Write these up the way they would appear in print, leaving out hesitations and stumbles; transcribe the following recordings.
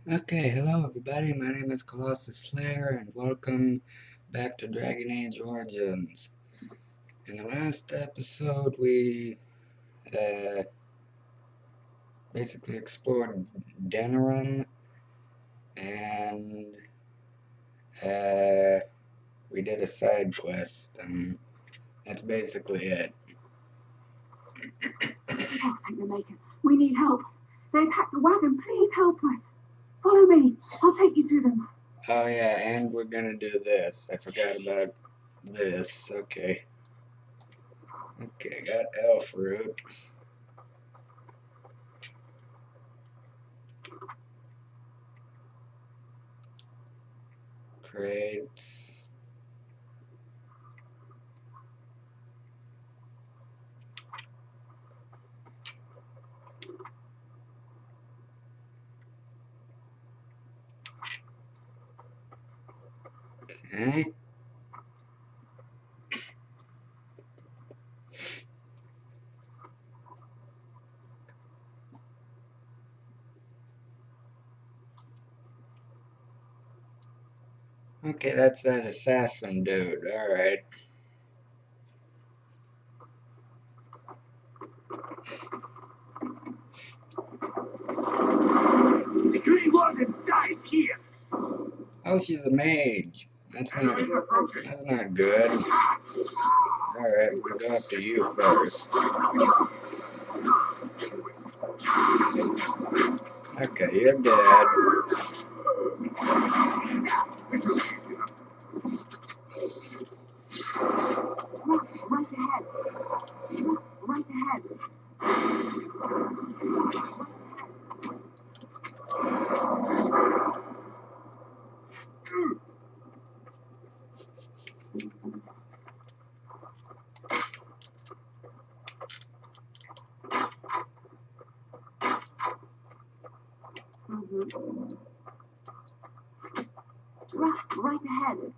Okay, hello everybody, my name is Colossus Slayer and welcome back to Dragon Age Origins. In the last episode we uh, basically explored Denerim and uh, we did a side quest and that's basically it. Oh, St. Namakan, we need help. They attacked the wagon. Please help us. Follow me. I'll take you to them. Oh yeah, and we're gonna do this. I forgot about this. Okay, got elf root. Crates. Okay. Okay, that's that assassin dude. Alright. The Green Warden dies here. Oh, she's a mage. That's not good. Alright, we'll go after you first. Okay, you're dead. Right ahead. Right ahead. Right ahead.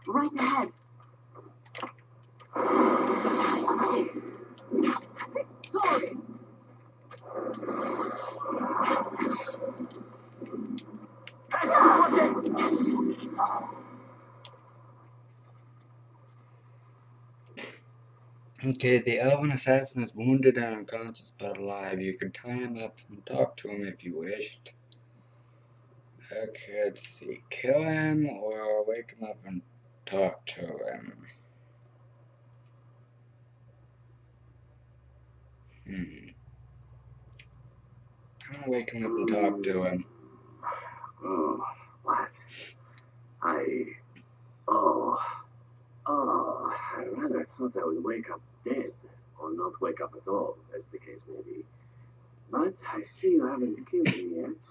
Right ahead. Victoria! Okay, the elven assassin is wounded and unconscious but alive. You can tie him up and talk to him if you wished. Okay, let's see. Kill him or wake him up and talk to him. I'm gonna wake him up and talk to him. Oh, what? Oh, I rather thought I would wake up dead, or not wake up at all, as the case may be. But I see you haven't killed me yet.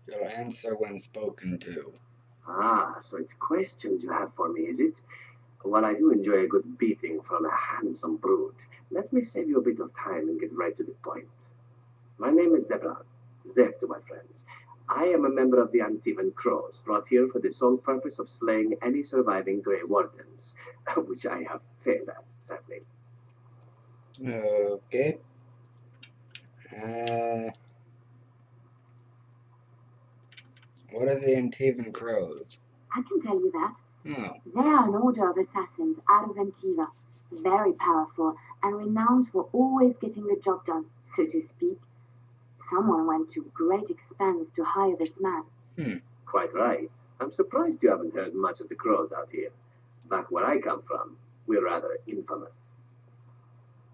You'll answer when spoken to. Ah, so it's questions you have for me, is it? Well, I do enjoy a good beating from a handsome brute. Let me save you a bit of time and get right to the point. My name is Zebran. Zev to my friends. I am a member of the Antivan Crows, brought here for the sole purpose of slaying any surviving Grey Wardens, which I have failed at, sadly. Okay. What are the Antivan Crows? I can tell you that. Oh. They are an order of assassins out of Antiva. Very powerful and renowned for always getting the job done, so to speak. Someone went to great expense to hire this man. Quite right. I'm surprised you haven't heard much of the Crows out here. Back where I come from, we're rather infamous.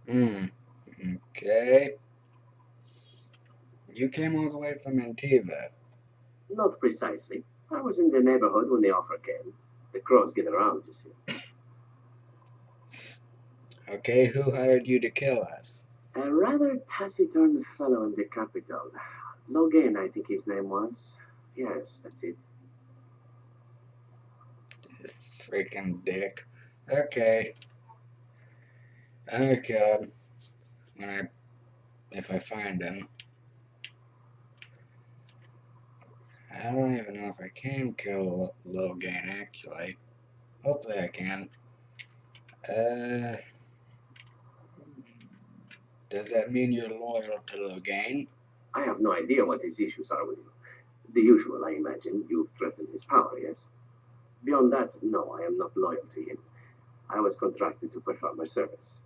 Okay. You came all the way from Antiva. Not precisely. I was in the neighborhood when the offer came. The Crows get around, you see. Okay, who hired you to kill us? A rather taciturn fellow in the capital. Logan, I think his name was. Yes, that's it. Freaking dick. Okay. Okay. If I find him. I don't even know if I can kill Logan, actually. Hopefully I can. Does that mean you're loyal to Logan? I have no idea what his issues are with you. The usual, I imagine. You've threatened his power, yes? Beyond that, no, I am not loyal to him. I was contracted to perform a service.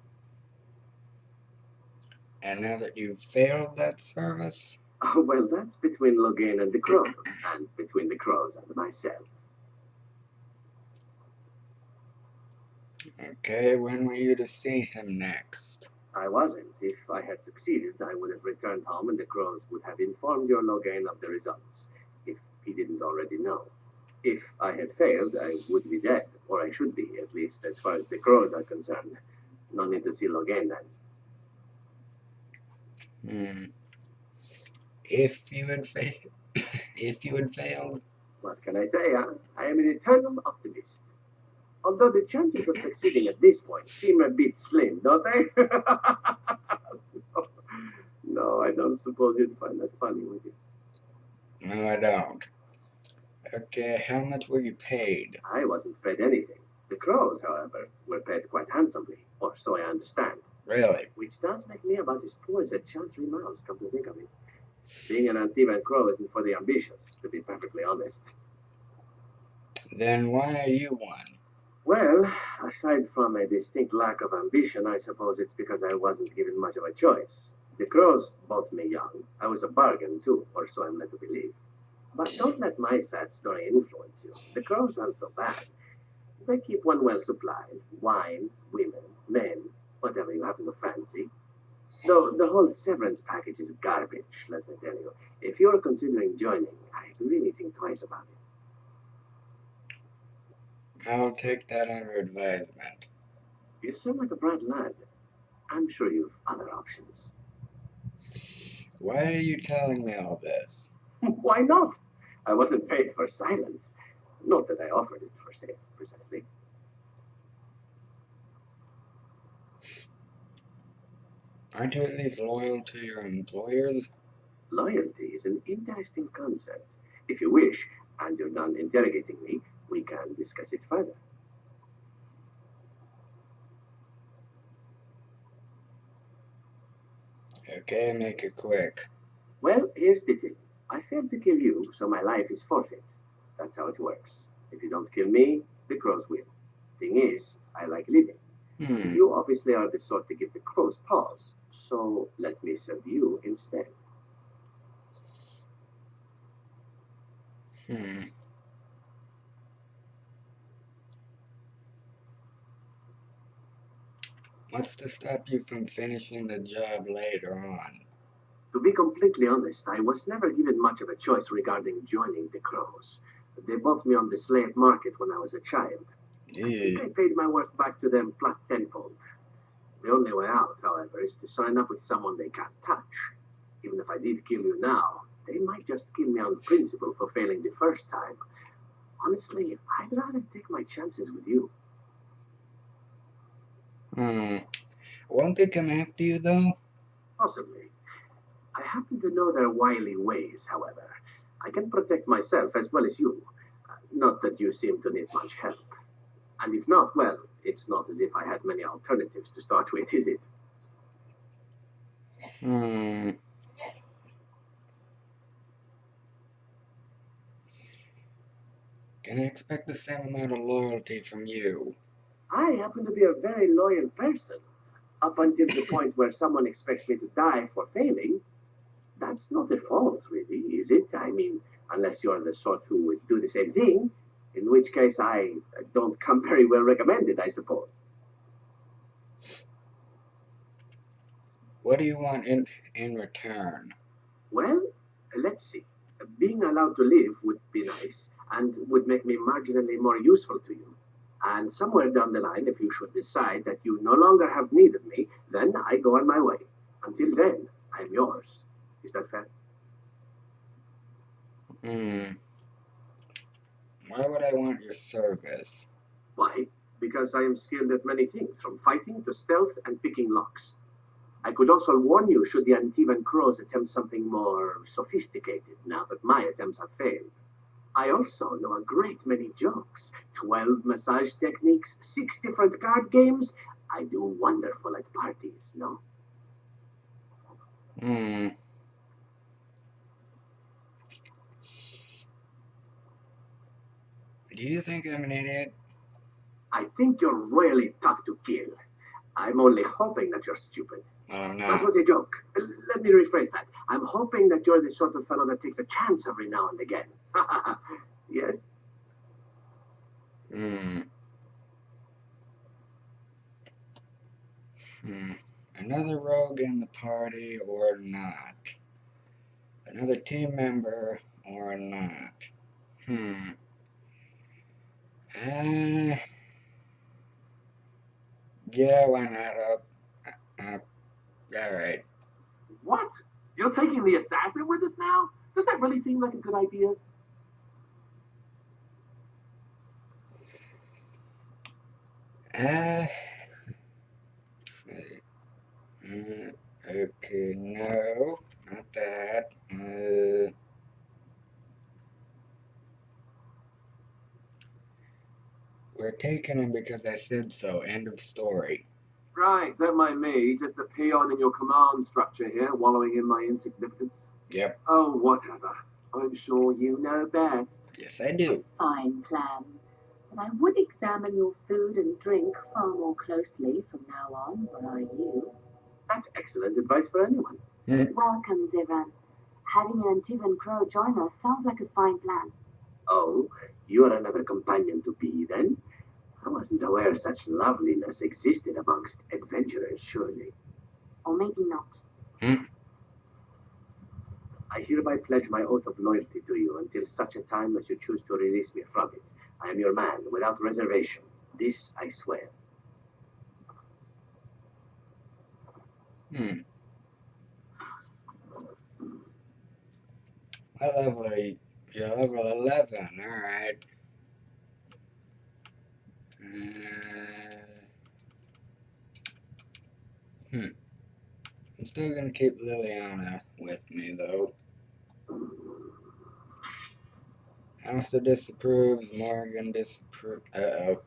And now that you've failed that service? Oh, well, that's between Logan and the Crows, and between the Crows and myself. Okay, when were you to see him next? I wasn't. If I had succeeded, I would have returned home and the Crows would have informed your Logan of the results, if he didn't already know. If I had failed, I would be dead, or I should be, at least as far as the Crows are concerned. No need to see Logan then. If you had failed? What can I say, huh? I am an eternal optimist. Although the chances of succeeding at this point seem a bit slim, don't they? No, I don't suppose you'd find that funny, would you? No, I don't. Okay, how much were you paid? I wasn't paid anything. The Crows, however, were paid quite handsomely, or so I understand. Really? Which does make me about as poor as a Chantry mouse, come to think of it. Being an Antivan Crow isn't for the ambitious, to be perfectly honest. Then why are you one? Well, aside from a distinct lack of ambition, I suppose it's because I wasn't given much of a choice. The Crows bought me young. I was a bargain, too, or so I'm led to believe. But don't let my sad story influence you. The Crows aren't so bad. They keep one well supplied. Wine, women, men, whatever you happen to fancy. Though the whole severance package is garbage, let me tell you. If you're considering joining, I'd really think twice about it. I'll take that under advisement. You sound like a bright lad. I'm sure you've other options. Why are you telling me all this? Why not? I wasn't paid for silence. Not that I offered it for sale, precisely. Aren't you at least loyal to your employers? Loyalty is an interesting concept. If you wish, and you're done interrogating me, we can discuss it further. Okay, make it quick. Well, here's the thing. I failed to kill you, so my life is forfeit. That's how it works. If you don't kill me, the Crows will. Thing is, I like living. You obviously are the sort to give the Crows pause, so let me serve you instead. What's to stop you from finishing the job later on? To be completely honest, I was never given much of a choice regarding joining the Crows. They bought me on the slave market when I was a child. I think I paid my worth back to them plus tenfold. The only way out, however, is to sign up with someone they can't touch. Even if I did kill you now, they might just kill me on principle for failing the first time. Honestly, I'd rather take my chances with you. Won't they come after you, though? Possibly. I happen to know their wily ways, however. I can protect myself as well as you. Not that you seem to need much help. And if not, well, it's not as if I had many alternatives to start with, is it? Can I expect the same amount of loyalty from you? I happen to be a very loyal person. Up until the point where someone expects me to die for failing. That's not a fault, really, is it? I mean, unless you're the sort who would do the same thing, in which case I don't come very well recommended, I suppose. What do you want in return? Well, let's see. Being allowed to live would be nice, and would make me marginally more useful to you. And somewhere down the line, if you should decide that you no longer have need of me, then I go on my way. Until then, I'm yours. Is that fair? Why would I want your service? Why? Because I am skilled at many things, from fighting to stealth and picking locks. I could also warn you should the Antivan Crows attempt something more sophisticated, now that my attempts have failed. I also know a great many jokes, 12 massage techniques, 6 different card games. I do wonderful at parties, no? Hmm. Do you think I'm an idiot? I think you're really tough to kill. I'm only hoping that you're stupid. Well, I'm That not. was a joke. Let me rephrase that. I'm hoping that you're the sort of fellow that takes a chance every now and again. Yes? Hmm. Hmm. Another rogue in the party or not? Another team member or not? Hmm. Uh, yeah, why not? Alright. What? You're taking the assassin with us now? Does that really seem like a good idea? Uh, okay, no, not that. We're taking him because I said so. End of story. Right, don't mind me, just a peon in your command structure here, wallowing in my insignificance. Yep. Oh, whatever. I'm sure you know best. Yes, I do. Fine plan. But I would examine your food and drink far more closely from now on, were I you. That's excellent advice for anyone. Welcome, Zivran. Having an Antivan Crow join us sounds like a fine plan. Oh, you're another companion to be, then? I wasn't aware such loveliness existed amongst adventurers, surely. Or maybe not. I hereby pledge my oath of loyalty to you until such a time as you choose to release me from it. I am your man, without reservation. This I swear. Hmm. What level are you? You're level 11. Alright. Hmm. I'm still gonna keep Liliana with me, though. Alistair disapproves. Morgan disapproves. Uh-oh.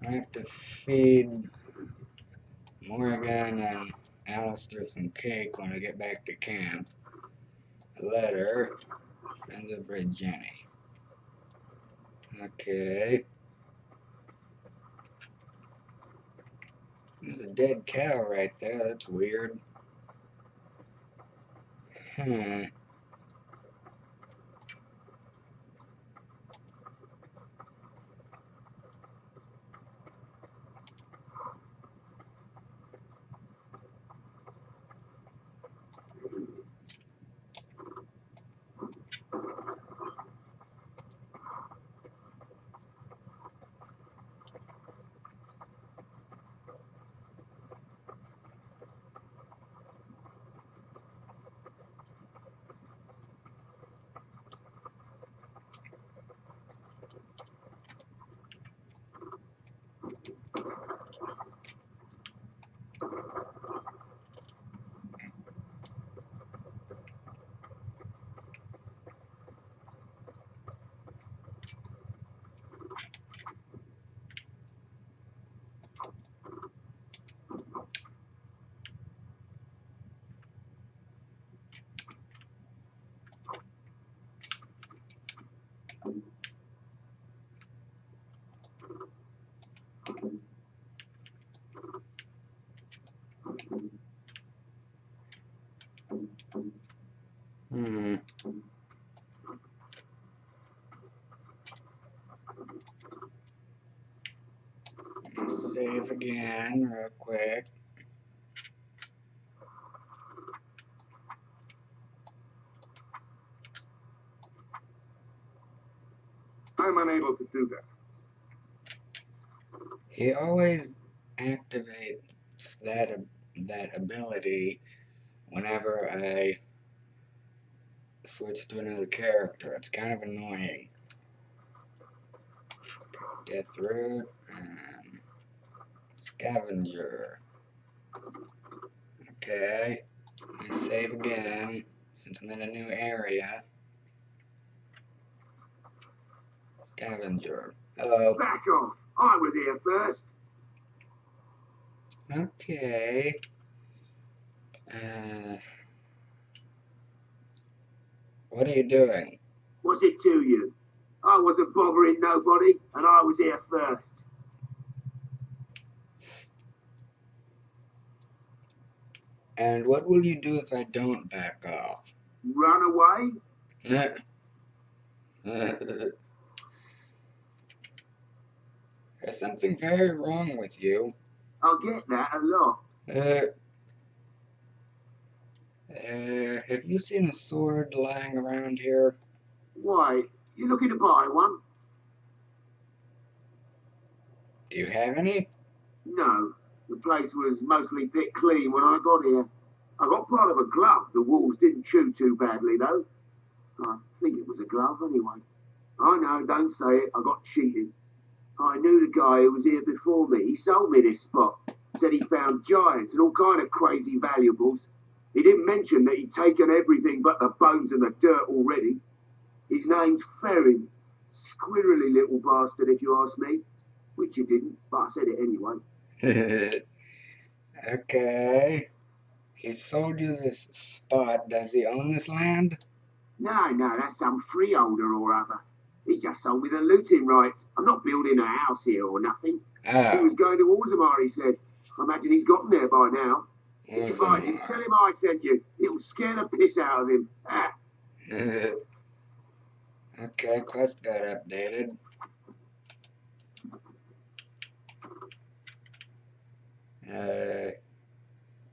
I have to feed Morgan and Alistair some cake when I get back to camp. A letter. And the bridge Jenny. Okay. There's a dead cow right there. That's weird. Hmm. Hmm. Save again, real quick. I'm unable to do that. He always activates that ability whenever I switch to another character. It's kind of annoying. Deathroot and Scavenger. Okay. Let me save again since I'm in a new area. scavenger. Hello. Back off! I was here first. Okay. What are you doing? What's it to you? I wasn't bothering nobody, and I was here first. And what will you do if I don't back off? Run away? There's something very wrong with you. I'll get that a lot. Have you seen a sword lying around here? Why? You looking to buy one? Do you have any? No. The place was mostly picked clean when I got here. I got part of a glove. The wolves didn't chew too badly, though. I think it was a glove, anyway. I know, don't say it. I got cheated. I knew the guy who was here before me. He sold me this spot. Said he found giants and all kind of crazy valuables. He didn't mention that he'd taken everything but the bones and the dirt already. His name's Ferrin. Squirrely little bastard, if you ask me. Which you didn't, but I said it anyway. Okay. He sold you this spot. Does he own this land? No, that's some freeholder or other. He just sold me the looting rights. I'm not building a house here or nothing. Oh. He was going to Orzammar, he said. I imagine he's gotten there by now. If you find him, tell him I sent you. It'll scare the piss out of him. Okay, quest got updated.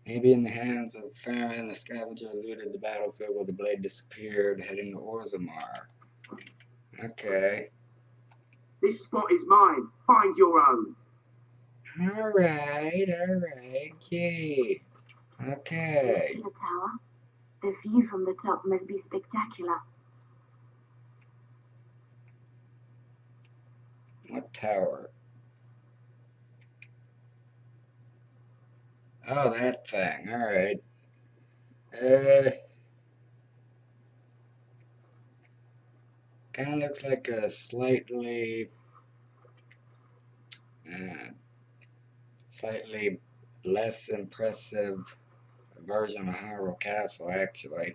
Maybe in the hands of Ferrin, the scavenger eluded the battlefield where the blade disappeared, heading to Orzammar. Okay. This spot is mine. Find your own. Alright, jeez. Do you Okay. see the tower? The view from the top must be spectacular. What tower? Oh, that thing. Alright. Kind of looks like a slightly less impressive version of Hyrule Castle, actually.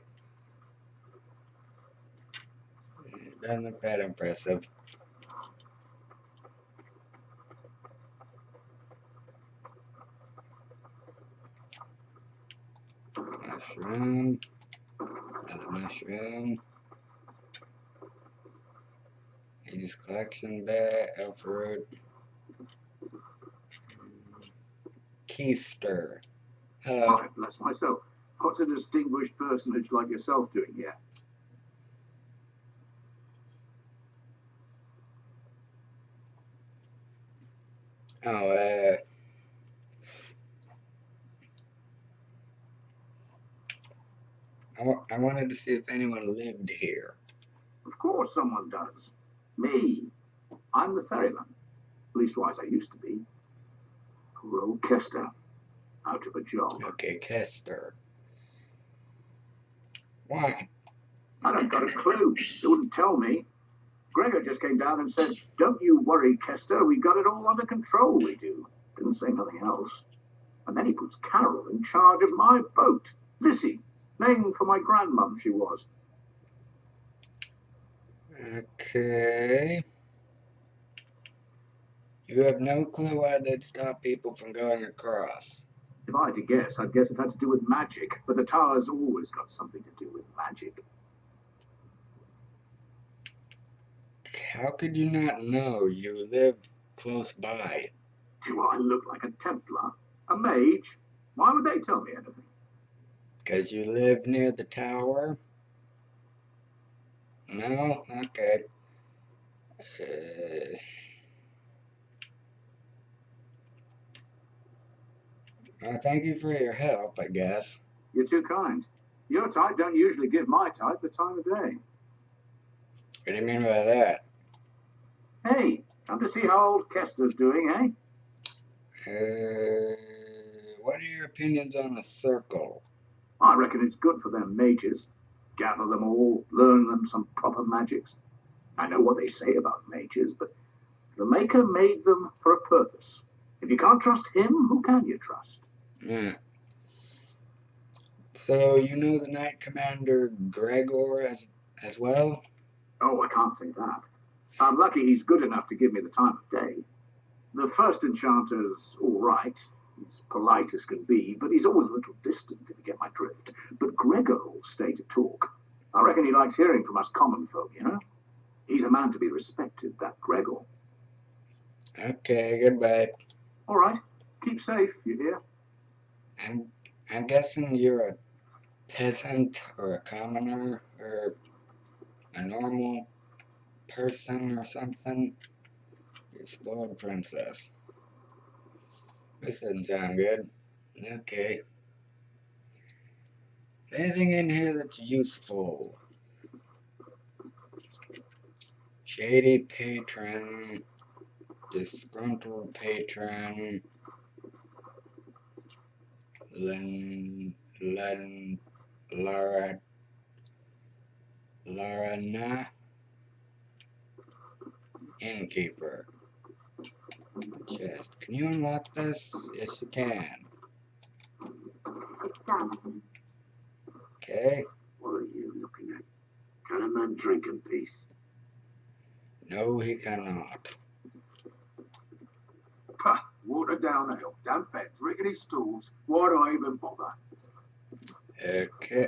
It doesn't look that impressive. Mushroom. Another mushroom. Use collection bag, elf root. Keister. Hello. I bless myself. What's a distinguished personage like yourself doing here? Oh, I wanted to see if anyone lived here. Of course someone does. Me. I'm the ferryman. Leastwise, I used to be. Poor old Kester. Out of a job. Okay, Kester. Why? I don't got a clue. They wouldn't tell me. Gregor just came down and said, "Don't you worry, Kester. We got it all under control, we do." Didn't say nothing else. And then he puts Carol in charge of my boat. Lissy. Named for my grandmum, she was. Okay. You have no clue why they'd stop people from going across. If I had to guess, I'd guess it had to do with magic. But the tower's always got something to do with magic. How could you not know? You live close by. Do I look like a Templar? A mage? Why would they tell me anything? Because you live near the tower? No? Okay. Well, thank you for your help, I guess. You're too kind. Your type don't usually give my type the time of day. What do you mean by that? Hey, come to see how old Kester's doing, eh? What are your opinions on the circle? I reckon it's good for them mages. Gather them all, learn them some proper magics. I know what they say about mages, but the Maker made them for a purpose. If you can't trust him, who can you trust? Yeah. So you know the Knight Commander Gregor as well? Oh, I can't say that. I'm lucky he's good enough to give me the time of day. The first enchanter's all right. He's polite as can be, but he's always a little distant, if you get my drift. But Gregor will stay to talk. I reckon he likes hearing from us common folk, you know? He's a man to be respected, that Gregor. Okay, goodbye. All right. Keep safe, you hear? I'm guessing you're a peasant or a commoner or a normal person or something. You spoiled princess. This doesn't sound good. Okay. Anything in here that's useful? Shady patron, disgruntled patron, Len, Larana, innkeeper. Chest. Can you unlock this? Yes, you can. It's done. Okay. What are you looking at? Can a man drink in peace? No, he cannot. Pah! Water down ale, damp beds, rickety stools. Why do I even bother? Okay.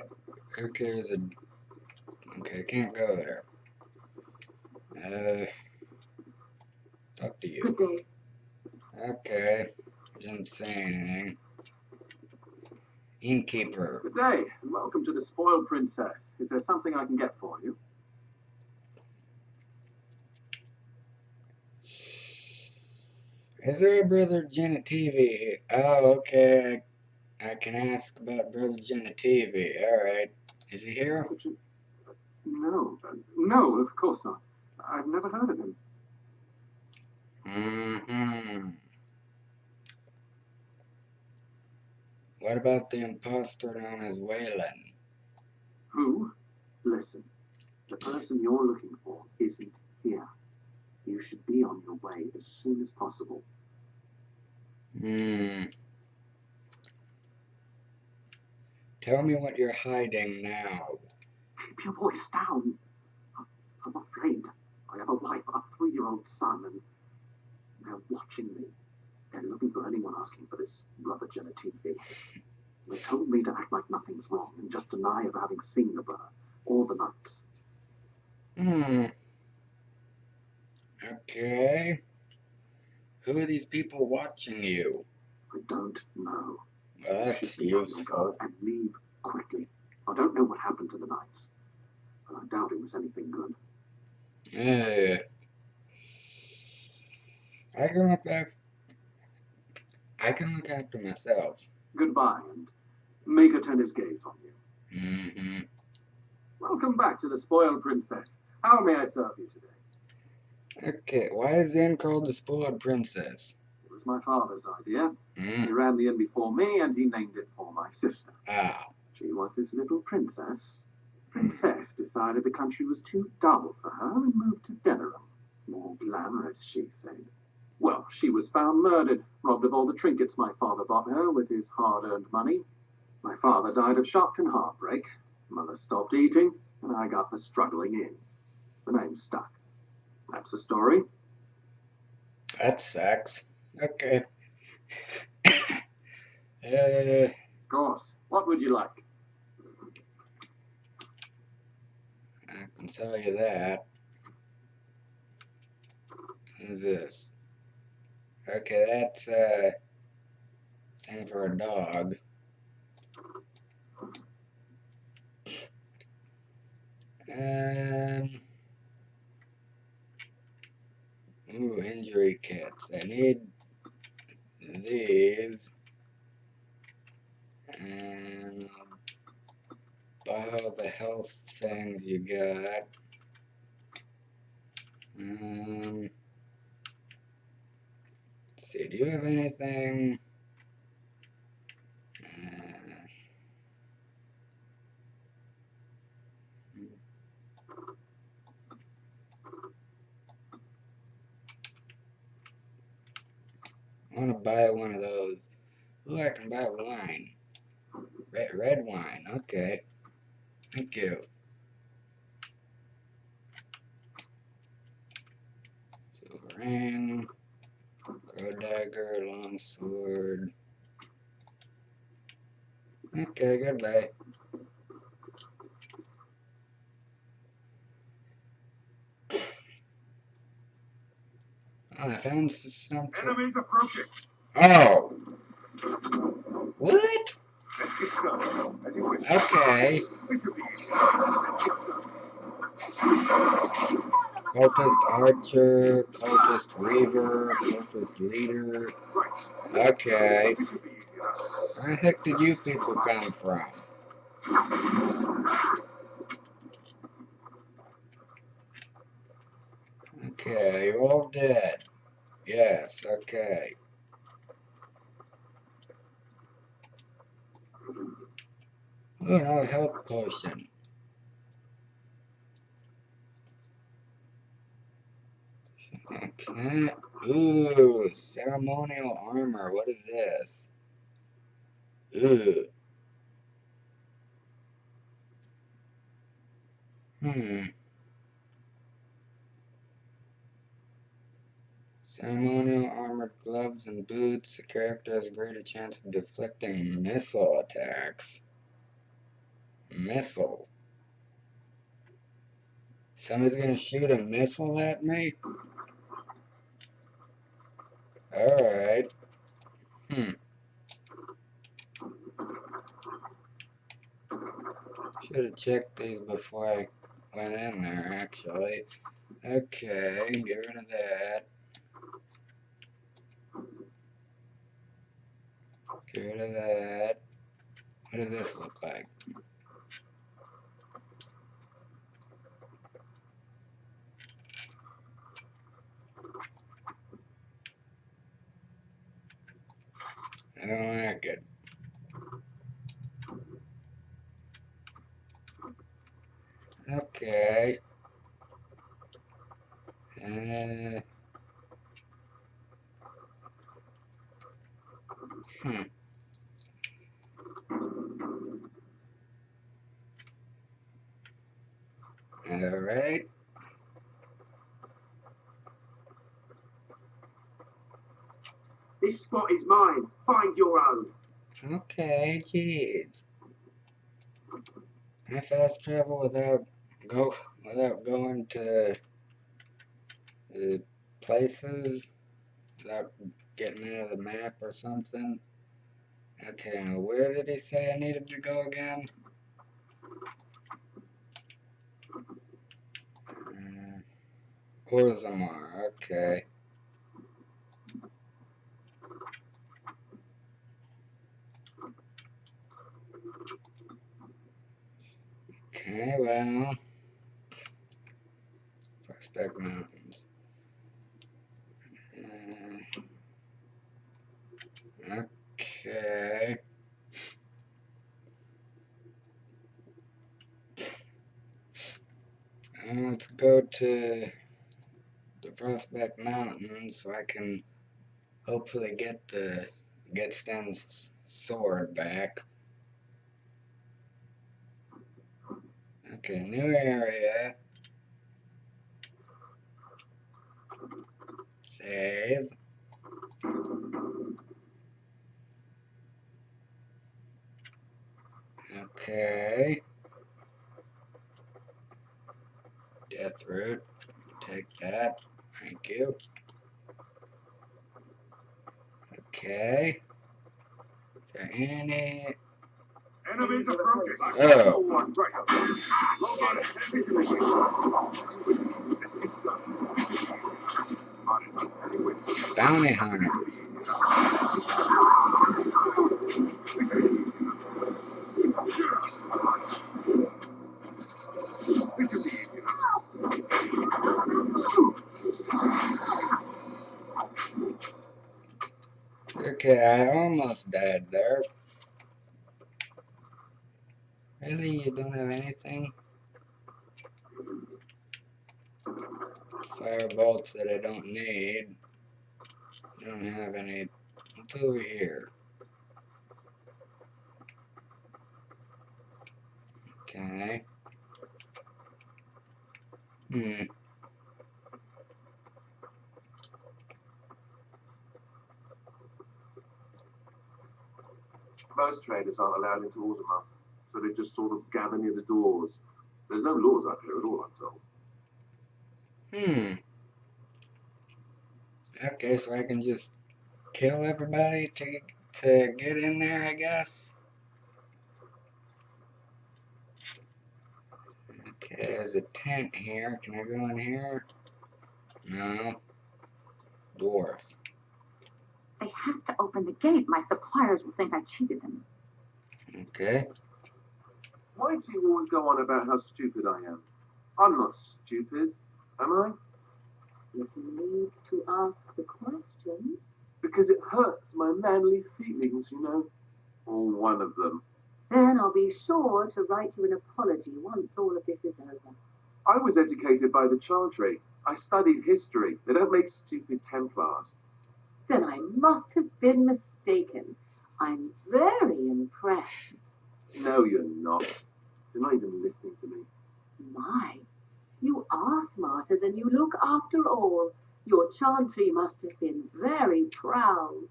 Okay, okay, can't go there. Talk to you. Good day. Okay. Didn't say anything. Innkeeper. Good day, and welcome to the Spoiled Princess. Is there something I can get for you? Is there a Brother Genitivi? Oh, okay. I can ask about Brother Genitivi. Alright. Is he here? No, no, of course not. I've never heard of him. Mm-hmm. What about the imposter known as Waylon? Who? Listen, the person you're looking for isn't here. You should be on your way as soon as possible. Tell me what you're hiding now. Keep your voice down. I'm afraid. I have a wife, a 3-year-old son, and they're watching me. They're looking for anyone asking for this Brother Genitivi. They told me to act like nothing's wrong and just deny ever having seen the brother or the knights. Okay. Who are these people watching you? I don't know. Well, that's useful. And leave quickly. I don't know what happened to the knights, but I doubt it was anything good. I can look after myself. Goodbye, and make her turn his gaze on you. Mm-hmm. Welcome back to the Spoiled Princess. How may I serve you today? Okay, why is the inn called the Spoiled Princess? It was my father's idea. He ran the inn before me, and he named it for my sister. Ah. She was his little princess. Princess decided the country was too dull for her and moved to Denerim. More glamorous, she said. Well, she was found murdered, robbed of all the trinkets my father bought her with his hard-earned money. My father died of shock and heartbreak. Mother stopped eating, and I got the struggling in. The name stuck. That's the story. That sucks. Okay. Of course. What would you like? I can tell you that. Who's this? Okay, that's thing for a dog. Ooh, injury kits. I need these. And buy all the health things you got. Let's see, do you have anything? want to buy one of those. Ooh, I can buy wine. Red wine. Okay. Thank you. Silver ring. Crow dagger. Long sword. Okay, goodbye. Oh, I found something. Enemies approaching. Oh! What? Let's get started. As you wish. Okay. Intervene. Cultist archer, cultist reaver, cultist leader. Right. Okay. Intervene. Where the heck did you people come from? Okay, you're all dead. Yes, okay. Oh, another health potion. Okay. Ooh, ceremonial armor. What is this? Ooh. Ceremonial armored gloves and boots. The character has a greater chance of deflecting missile attacks. Missile. Somebody's gonna shoot a missile at me? Alright. Should have checked these before I went in there, actually. Okay, get rid of that. Get rid of that. What does this look like? I don't like it. Okay. Alright. This spot is mine. Find your own. Okay, jeez. Can I fast travel without going to the places? Without getting out of the map or something? Okay, now where did he say I needed to go again? Orzammar, okay. Okay, well. Prospect Mountains. Okay. Let's go to the Prospect Mountains so I can hopefully get Stan's sword back. Okay, new area. Save. Okay. Deathroot. Take that. Thank you. Okay. Is there any... Enemies approaching. Oh. One right up. Bounty hunters. Okay, I almost died there. Really? You don't have anything? Fire bolts that I don't need. You don't have any What's over here? Okay. Most traders aren't allowed into Orzammar, so they just sort of gather near the doors. There's no laws up here at all, I'm told. Okay, so I can just kill everybody to get in there, I guess. Okay, there's a tent here. Can I go in here? No. Dwarf. They have to open the gate. My suppliers will think I cheated them. Okay. Why do you always go on about how stupid I am? I'm not stupid, am I? If you need to ask the question. Because it hurts my manly feelings, you know. Or one of them. Then I'll be sure to write you an apology once all of this is over. I was educated by the Chantry. I studied history. They don't make stupid Templars. Then I must have been mistaken. I'm very impressed. No, you're not. You're not even listening to me. My, you are smarter than you look after all. Your Chantry must have been very proud.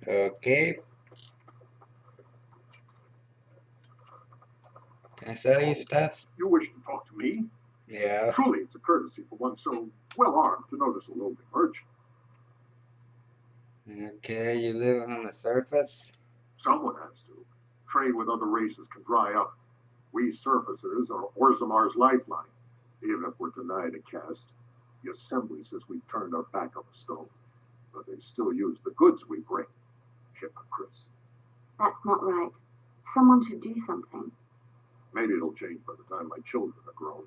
Okay. Can I sell you stuff? You wish to talk to me? Yeah. Truly, it's a courtesy for one so well armed to notice a lowly merchant. Okay, you live on the surface? Someone has to. Trade with other races can dry up. We surfacers are Orzammar's lifeline. Even if we're denied a caste, the assembly says we turned our back on the stone. But they still use the goods we bring. Hypocrites. That's not right. Someone should do something. Maybe it'll change by the time my children are grown.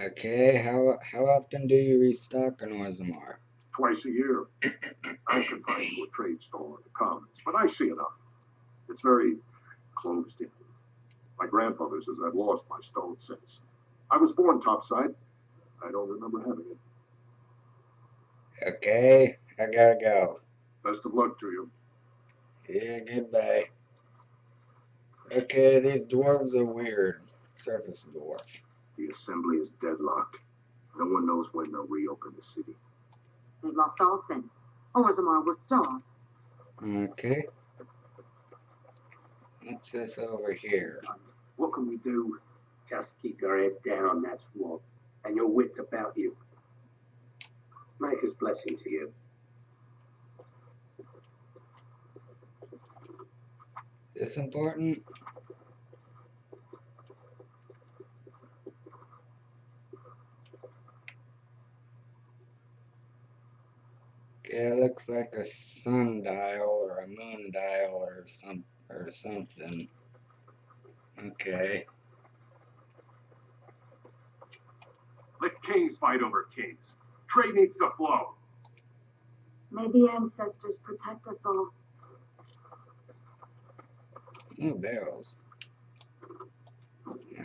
Okay, how often do you restock an Orzammar? Twice a year. I'm confined to a trade store in the commons, but I see enough. It's very closed in. My grandfather says I've lost my stone sense. I was born topside. I don't remember having it. Okay, I gotta go. Best of luck to you. Yeah, goodbye. Okay, these dwarves are weird. Surface dwarf. The assembly is deadlocked. No one knows when they'll reopen the city. They've lost all sense. Orzammar was starved. Okay. What's this over here? What can we do? Just keep your head down, that's what. And your wits about you. Maker's blessing to you. Is this important? Yeah, it looks like a sundial or a moon dial or something. Okay. Let kings fight over kings. Trade needs to flow. May the ancestors protect us all. Ooh, barrels.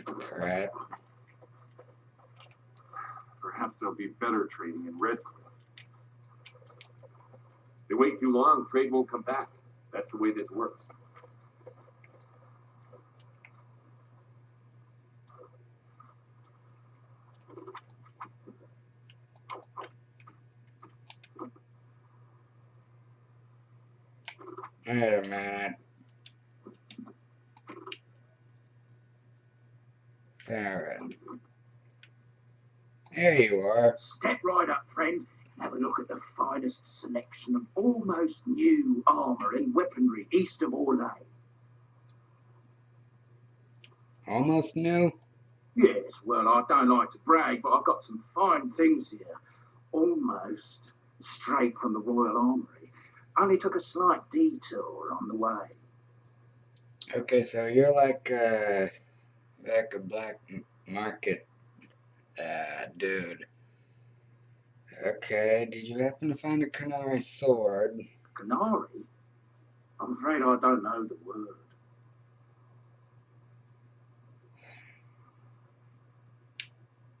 Crap. Perhaps there'll be better trading in Redcliffe. If they wait too long, trade won't come back. That's the way this works. Wait a minute. Farron. There you are. Step right up, friend, and have a look at the finest selection of almost new armour and weaponry east of Orlais. Almost new? Yes, well, I don't like to brag, but I've got some fine things here. Almost straight from the Royal Armoury. Only took a slight detour on the way. Okay, so you're like a black market dude. Okay, did you happen to find a Canary sword? Canary? I'm afraid I don't know the word.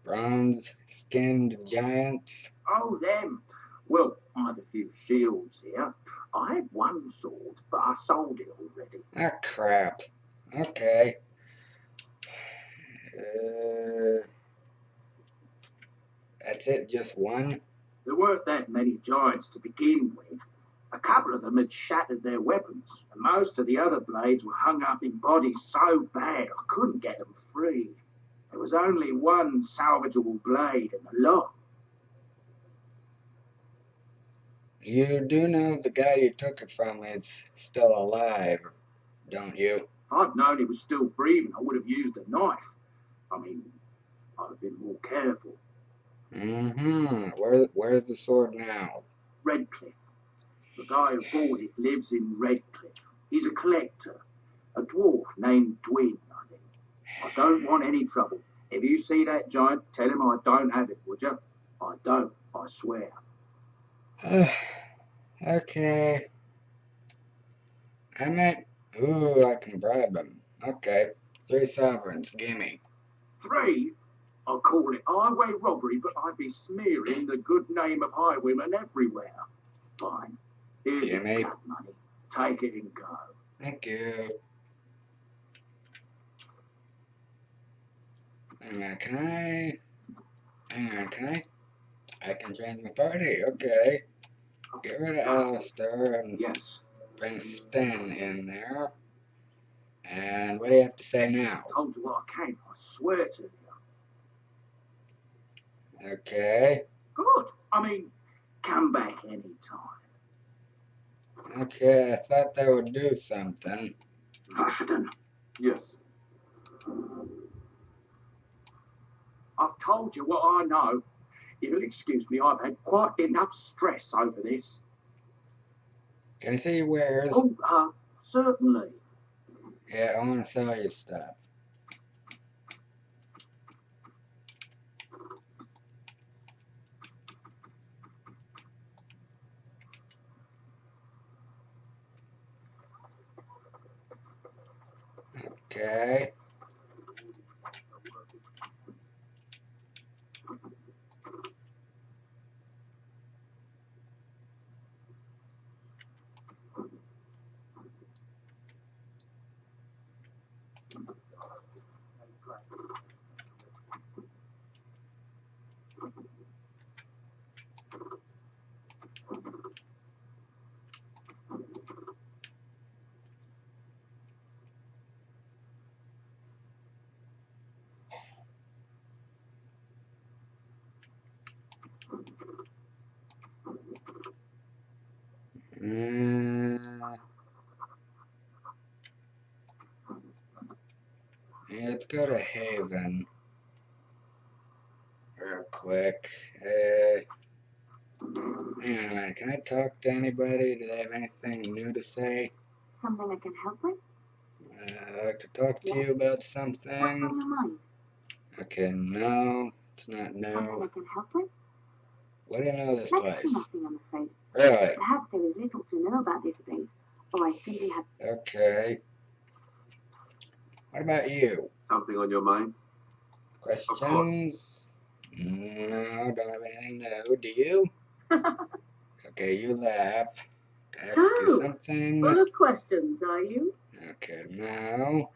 Bronze skinned giants? Oh, them. Well, I've a few shields here. I had one sword, but I sold it already. Ah, crap. Okay. That's it, just one? There weren't that many giants to begin with. A couple of them had shattered their weapons, and most of the other blades were hung up in bodies so bad I couldn't get them free. There was only one salvageable blade in the lot. You do know the guy you took it from is still alive, don't you? If I'd known he was still breathing, I would have used a knife. I mean, I'd have been more careful. Mm-hmm. Where's the sword now? Redcliffe. The guy who bought it lives in Redcliffe. He's a collector. A dwarf named Dwyn, I think. I don't want any trouble. If you see that giant, tell him I don't have it, would you? I don't, I swear. Okay. Ooh, I can bribe him. Okay. 3 sovereigns, gimme. 3? I call it highway robbery, but I'd be smearing the good name of highwaymen everywhere. Fine. Here's your Jimmy. blood money. Take it and go. Thank you. Hang on, I can change my party, okay. Get rid of Alistair and Yes. bring Sten in there. And what do you have to say now? Told you what I came, I swear to you. Okay. Good. I mean, come back any time. Okay, I thought that would do something. Vashaden, Yes. I've told you what I know. You'll excuse me, I've had quite enough stress over this. Can I see your wares? Oh, certainly. Yeah, I want to sell you stuff. Okay. Yeah, let's go to Haven. Real quick. Hang on a minute. Can I talk to anybody? Do they have anything new to say? Something I can help with? I'd like to talk to you about What's on something. your mind? Okay, no. It's not Something I new. can help with? What do you know of this Next place? to nothing, I'm afraid. Really? Perhaps there is little to know about this place, or I simply have. Okay. What about you? Something on your mind? Questions? No, don't have anything new. Do you? Okay, you laugh. Can I ask you So, something? full of questions, are you? Okay, no.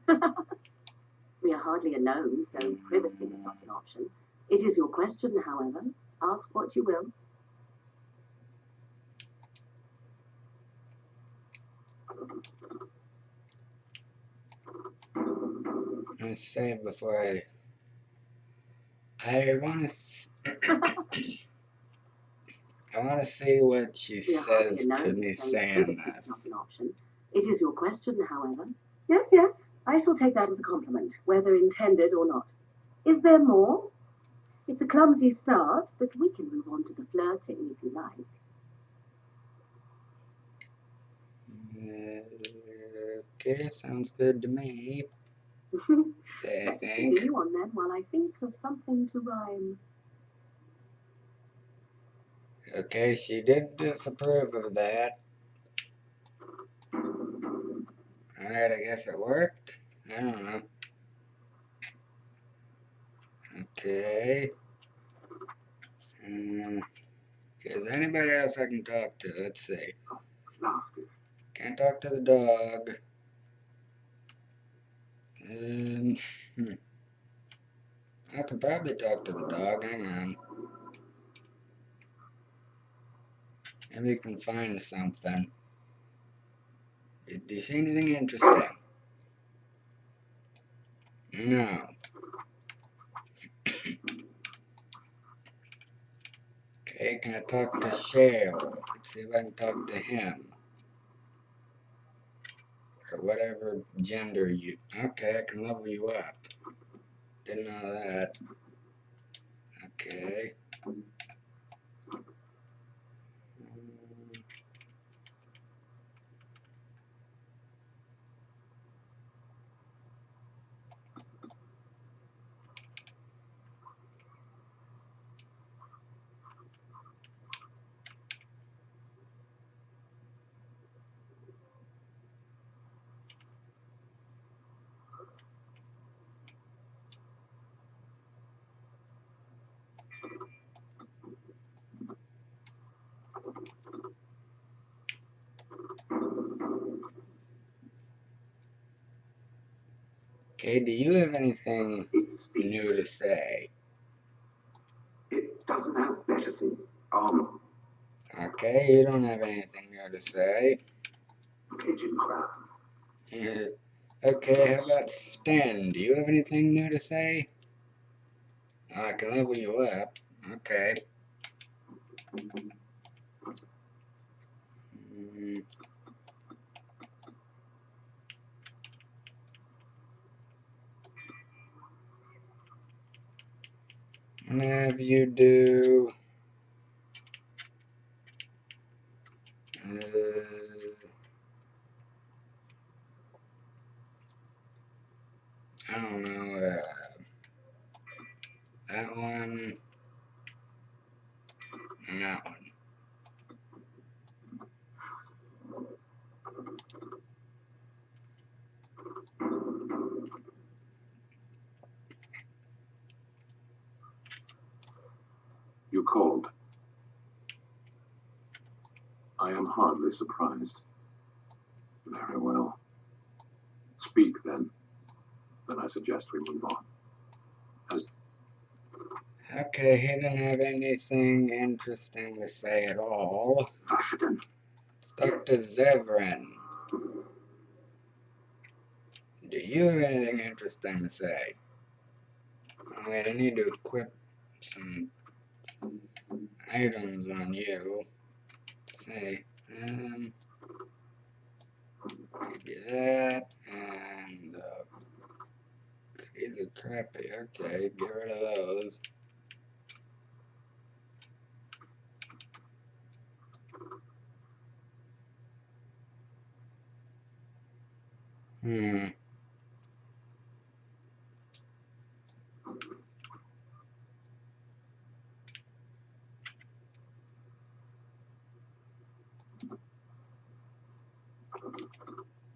We are hardly alone, so privacy is not an option. It is your question, however. Ask what you will. Let me save before I want to see what she We are hardly says to alone, me so saying privacy is not this. an option. It is your question, however. Yes, yes, I shall take that as a compliment, whether intended or not. Is there more? It's a clumsy start, but we can move on to the flirting if you like. Okay, sounds good to me. I Let's think. continue on then while I think of something to rhyme. Okay, she did disapprove of that. Alright, I guess it worked. I don't know. Okay. Is there anybody else I can talk to? Let's see. Lost it. Can't talk to the dog. I could probably talk to the dog. Hang on. Maybe you can find something. Do you see anything interesting? No. Okay, can I talk to Shale? Let's see if I can talk to him. Or whatever gender you... Okay, I can level you up. Didn't know that. Okay. Okay, do you have anything It speaks. new to say? It doesn't have better thing. Okay, you don't have anything new to say. Pigeon crab. Okay, how about Sten? Do you have anything new to say? I can level you up. Okay. I'm gonna have you do... I don't know, that one, and that one. You called. I am hardly surprised. Very well. Speak, then. Then I suggest we move on. Okay, he didn't have anything interesting to say at all. Vashaden. Let's talk to Zevran. Do you have anything interesting to say? Wait, I need to equip some items on you. Let's see, maybe that, and these are crappy. Okay, get rid of those.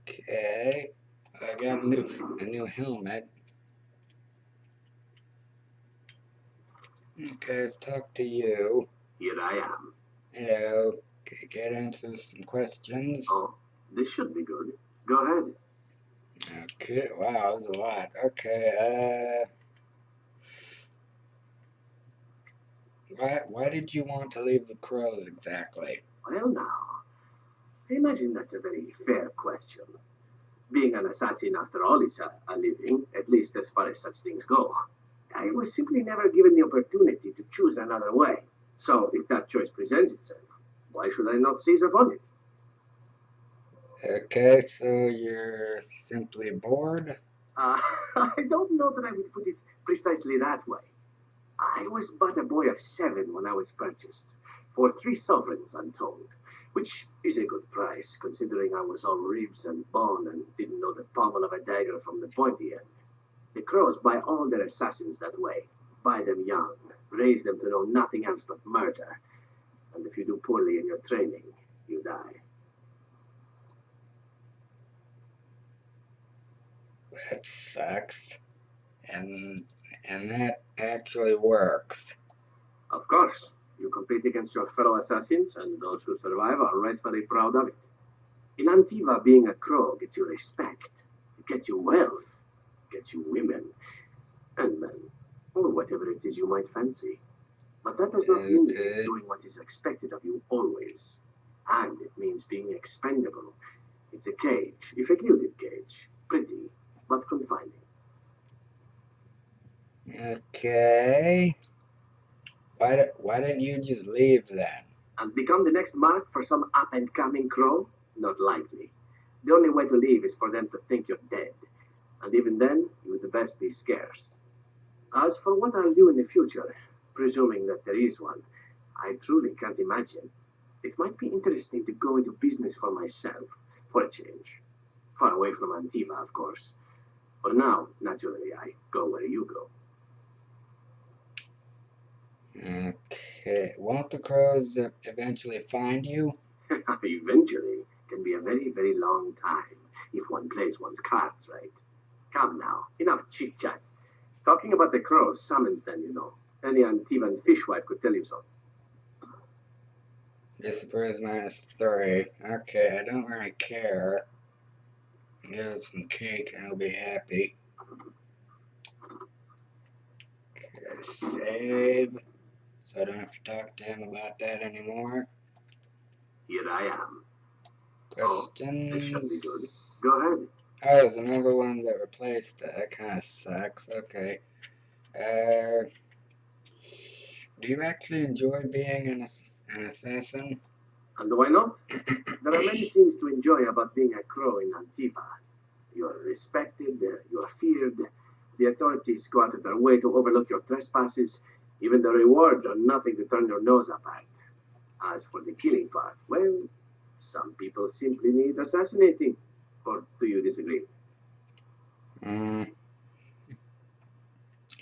Okay, I got a new helmet. Okay, let's talk to you. Here I am. Hello. Okay, get answer some questions. Oh, this should be good. Go ahead. Okay, wow, that's a lot. Okay, why did you want to leave the crows exactly? Well, now, I imagine that's a very fair question. Being an assassin, after all, is a living, at least as far as such things go. I was simply never given the opportunity to choose another way. So, if that choice presents itself, why should I not seize upon it? Okay, so you're simply bored? I don't know that I would put it precisely that way. I was but a boy of 7 when I was purchased, for 3 sovereigns, I'm told, which is a good price, considering I was all ribs and bone and didn't know the pommel of a dagger from the pointy end. The crows buy all their assassins that way, buy them young, raise them to know nothing else but murder, and if you do poorly in your training, you die. That sucks. And that actually works. Of course, You compete against your fellow assassins, and those who survive are rightfully proud of it. In Antiva, being a crow gets you respect, gets you wealth, gets you women, and men, or whatever it is you might fancy. But that does not mean Okay. doing what is expected of you always. And it means being expendable. It's a cage, if a gilded cage. Pretty, but confining. Okay. Why didn't you just leave then? And become the next mark for some up-and-coming crow? Not likely. The only way to leave is for them to think you're dead. And even then, you would best be scarce. As for what I'll do in the future, presuming that there is one, I truly can't imagine. It might be interesting to go into business for myself, for a change. Far away from Antiva, of course. For now, naturally, I go where you go. Okay. Won't the crows eventually find you? Eventually can be a very, very long time if one plays one's cards right. Come now, enough chit chat. Talking about the crows summons them, you know. Any Antivan fishwife could tell you so. Disappears -3. Okay, I don't really care. Give some cake and I'll be happy. Okay, save. So I don't have to talk to him about that anymore. Here I am. Questions? This should be good. Go ahead. Oh, there's another one that replaced it. That kind of sucks. Okay. Do you actually enjoy being an assassin? And why not? There are many things to enjoy about being a crow in Antiva. You are respected, you are feared, the authorities go out of their way to overlook your trespasses, even the rewards are nothing to turn your nose up at. As for the killing part, well, some people simply need assassinating. Or do you disagree?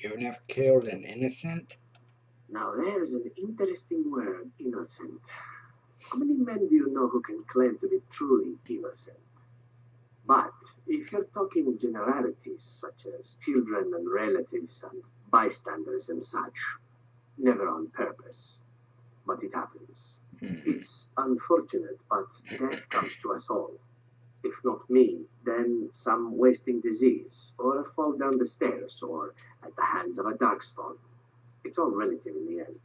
You've never killed an innocent? Now there's an interesting word, innocent. How many men do you know who can claim to be truly innocent? But if you're talking generalities, such as children and relatives and bystanders and such, never on purpose. But it happens. It's unfortunate, but death comes to us all. If not me, then some wasting disease, or a fall down the stairs, or at the hands of a darkspawn. It's all relative in the end.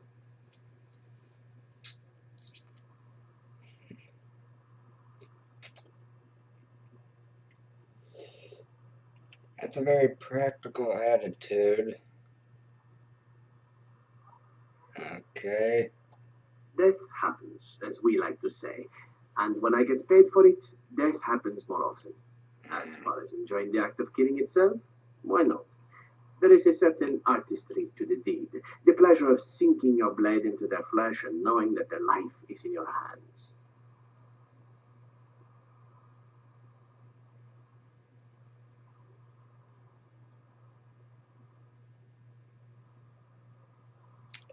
That's a very practical attitude. Okay. Death happens, as we like to say, and when I get paid for it, death happens more often. As far as enjoying the act of killing itself, why not? There is a certain artistry to the deed, the pleasure of sinking your blade into their flesh and knowing that their life is in your hands.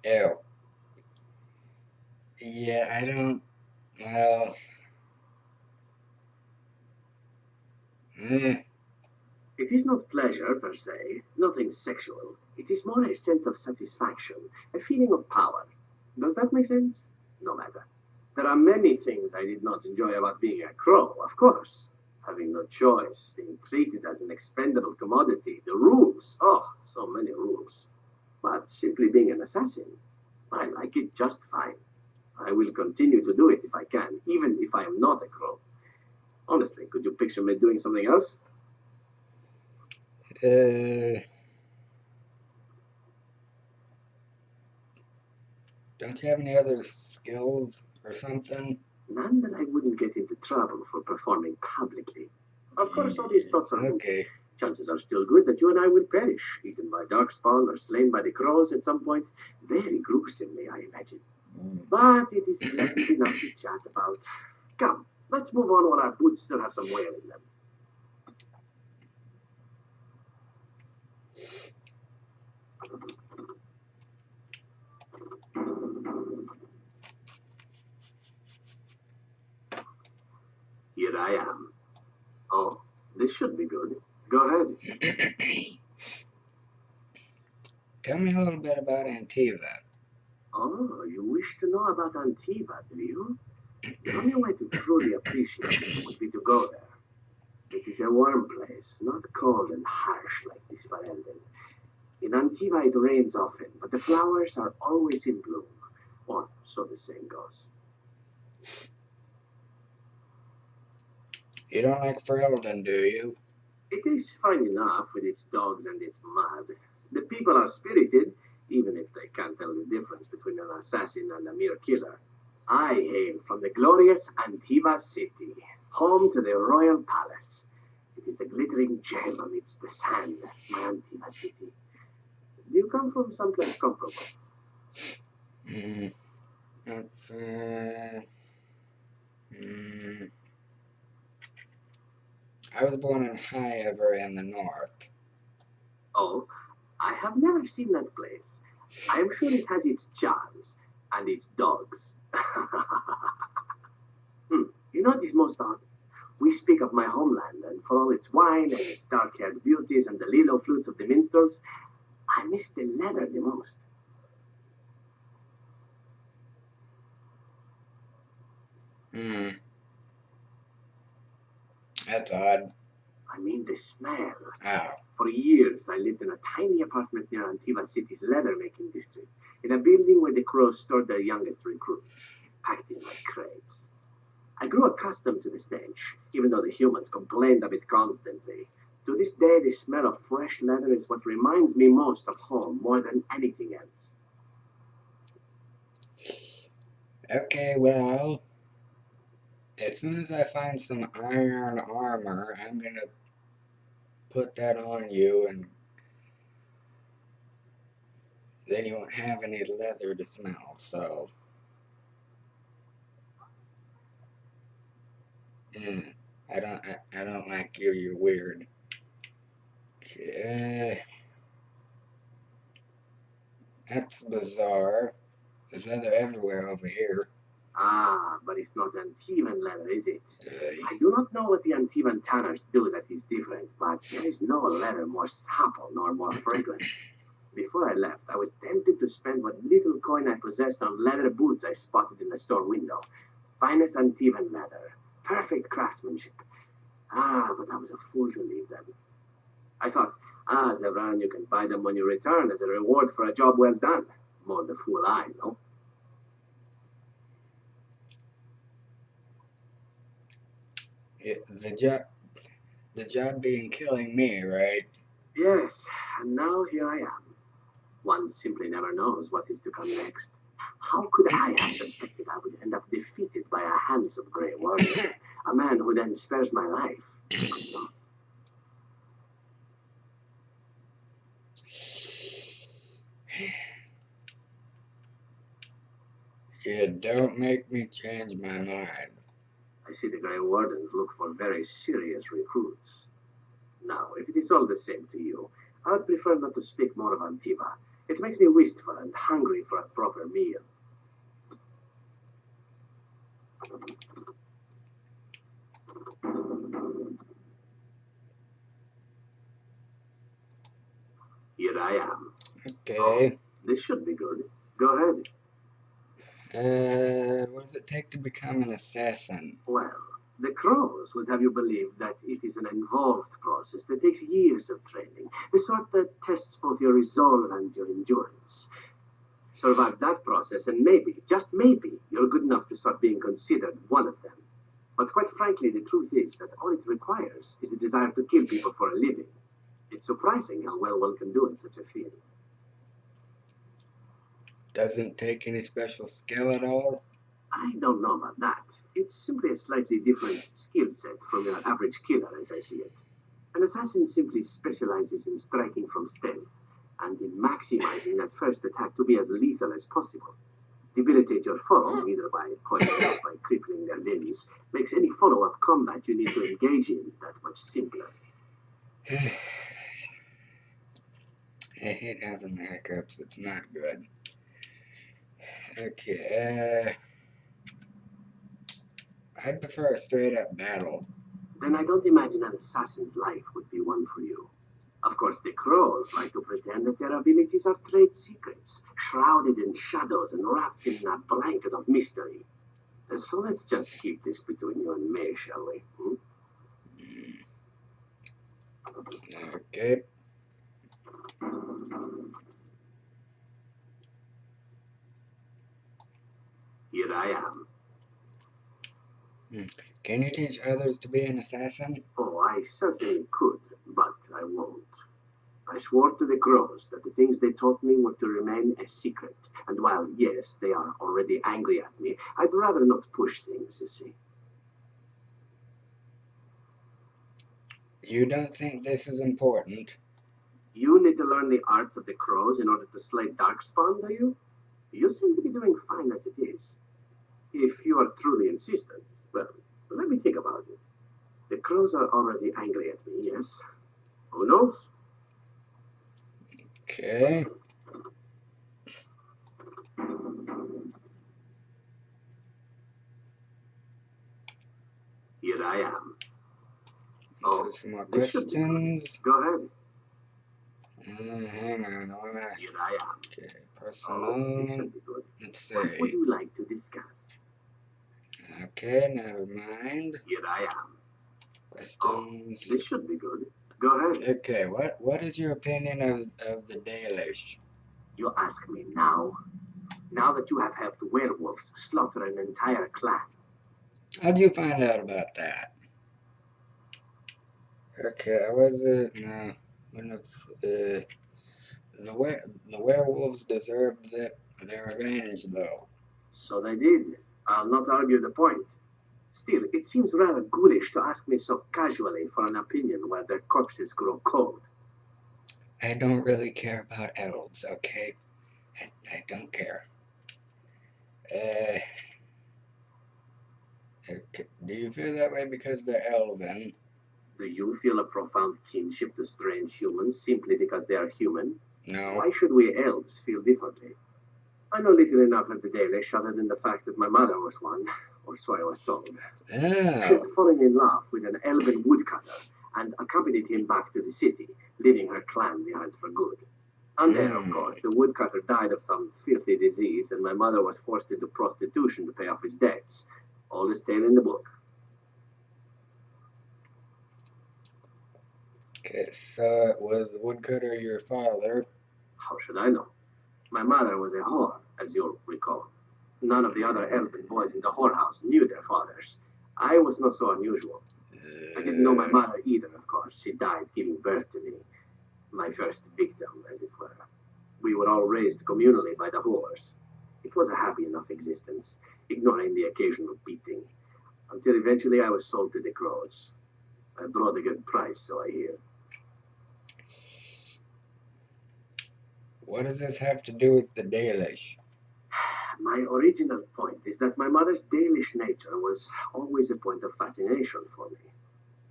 Ew. Yeah, I don't. Well. It is not pleasure per se, nothing sexual. It is more a sense of satisfaction, a feeling of power. Does that make sense? No matter. There are many things I did not enjoy about being a crow, of course. Having no choice, being treated as an expendable commodity, the rules, oh, so many rules. But simply being an assassin, I like it just fine. I will continue to do it if I can, even if I am not a crow. Honestly, could you picture me doing something else? Don't you have any other skills or something? None that I wouldn't get into trouble for performing publicly. Of course, all these thoughts are okay. Chances are still good that you and I will perish, eaten by darkspawn or slain by the crows at some point. Very gruesomely, I imagine. But it is pleasant enough to chat about. Come, let's move on while our boots still have some wear in them. Here I am. Oh, this should be good. Go ahead. Tell me a little bit about Antiva. Oh, you wish to know about Antiva, do you? The only way to truly appreciate it would be to go there. It is a warm place, not cold and harsh like this Ferelden. In Antiva it rains often, but the flowers are always in bloom. Or so the saying goes. You don't like Ferelden, do you? It is fine enough with its dogs and its mud. The people are spirited, even if they can't tell the difference between an assassin and a mere killer. I hail from the glorious Antiva city, home to the royal palace. It is a glittering gem amidst the sand, my Antiva city. Do you come from someplace comparable? Mm, mm, I was born in Highever in the north. Oh, I have never seen that place. I am sure it has its charms and its dogs. You know what is most odd? We speak of my homeland, and for all its wine and its dark-haired beauties and the lilo flutes of the minstrels, I miss the leather the most. Hmm, that's odd. I mean the smell. Oh, For years, I lived in a tiny apartment near Antiva City's leather-making district, in a building where the crows stored their youngest recruits, packed in like crates. I grew accustomed to the stench, even though the humans complained of it constantly. To this day, the smell of fresh leather is what reminds me most of home more than anything else. okay, well, as soon as I find some iron armor, I'm gonna put that on you, and then you won't have any leather to smell, so. Mm, I don't like you, you're weird. Okay, that's bizarre. There's leather everywhere over here. Ah, but it's not Antivan leather, is it? I do not know what the Antivan tanners do that is different, but there is no leather more supple nor more fragrant. Before I left, I was tempted to spend what little coin I possessed on leather boots I spotted in the store window. Finest Antivan leather. Perfect craftsmanship. Ah, but I was a fool to leave them. I thought, Zevran, you can buy them when you return as a reward for a job well done. More the fool I, no? The job being killing me, right? Yes, and now here I am. One simply never knows what is to come next. How could I have suspected I would end up defeated by a handsome grey warrior, a man who then spares my life? I could not. You don't make me change my mind. I see the Grey Wardens look for very serious recruits. Now, if it is all the same to you, I would prefer not to speak more of Antiva. It makes me wistful and hungry for a proper meal. Here I am. Okay. This should be good. Go ahead. What does it take to become an assassin? Well, the crows would have you believe that it is an involved process that takes years of training, the sort that tests both your resolve and your endurance. Survive that process, and maybe, just maybe, you're good enough to start being considered one of them. But quite frankly, the truth is that all it requires is a desire to kill people for a living. It's surprising how well one can do in such a field. Doesn't take any special skill at all? I don't know about that. It's simply a slightly different skill set from your average killer, as I see it. An assassin simply specializes in striking from stealth, and in maximizing that first attack to be as lethal as possible. Debilitate your foe, either by poisoning or by crippling their limbs, makes any follow-up combat you need to engage in that much simpler. I hate having the hiccups. It's not good. Okay, I prefer a straight up battle. Then I don't imagine an assassin's life would be one for you. Of course, the crows like to pretend that their abilities are trade secrets, shrouded in shadows and wrapped in a blanket of mystery. So let's just keep this between you and me, shall we? Hmm? Okay. Here I am. Can you teach others to be an assassin? Oh, I certainly could, but I won't. I swore to the crows that the things they taught me were to remain a secret. And while, yes, they are already angry at me, I'd rather not push things, you see. You don't think this is important? You need to learn the arts of the crows in order to slay Darkspawn, do you? You seem to be doing fine as it is. If you are truly insistent, well, let me think about it. The crows are already angry at me, yes? Who knows? Okay. Here I am. So some more this should be good. questions. Go ahead. Hang on. I wanna. Here I am. Okay. This Personal. should be good. Let's What would see. you like to discuss? Okay. Never mind. Here I am. Questions. This should be good. Go ahead. Okay. What is your opinion of the Dalish? You ask me now. Now that you have helped werewolves slaughter an entire clan. How'd you find out about that? Okay, I was no. When the werewolves deserved their revenge, though. So they did. I'll not argue the point. Still, it seems rather ghoulish to ask me so casually for an opinion while their corpses grow cold. I don't really care about elves, okay? I don't care. Okay. Do you feel that way because they're elven? Do you feel a profound kinship to strange humans simply because they are human? No. Why should we elves feel differently? I know little enough of the Dalish other than the fact that my mother was one, or so I was told. She had Oh. fallen in love with an elven woodcutter and accompanied him back to the city, leaving her clan behind for good. And then, of course, the woodcutter died of some filthy disease, and my mother was forced into prostitution to pay off his debts. All is tale in the book. Okay, so it was Woodcutter your father. How should I know? My mother was a whore, as you'll recall. None of the other elven boys in the whorehouse knew their fathers. I was not so unusual. I didn't know my mother either, of course. She died giving birth to me. My first victim, as it were. We were all raised communally by the whores. It was a happy enough existence, ignoring the occasional beating, until eventually I was sold to the crows. I brought a good price, so I hear. What does this have to do with the Dalish? My original point is that my mother's Dalish nature was always a point of fascination for me.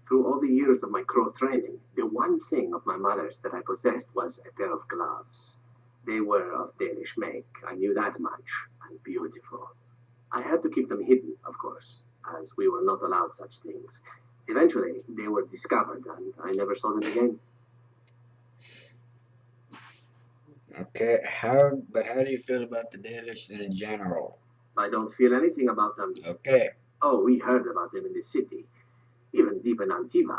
Through all the years of my crow training, the one thing of my mother's that I possessed was a pair of gloves. They were of Danish make, I knew that much, and beautiful. I had to keep them hidden, of course, as we were not allowed such things. Eventually, they were discovered, and I never saw them again. Okay, but how do you feel about the Dalish in general? I don't feel anything about them. Okay. Oh, we heard about them in the city, even deep in Antiva.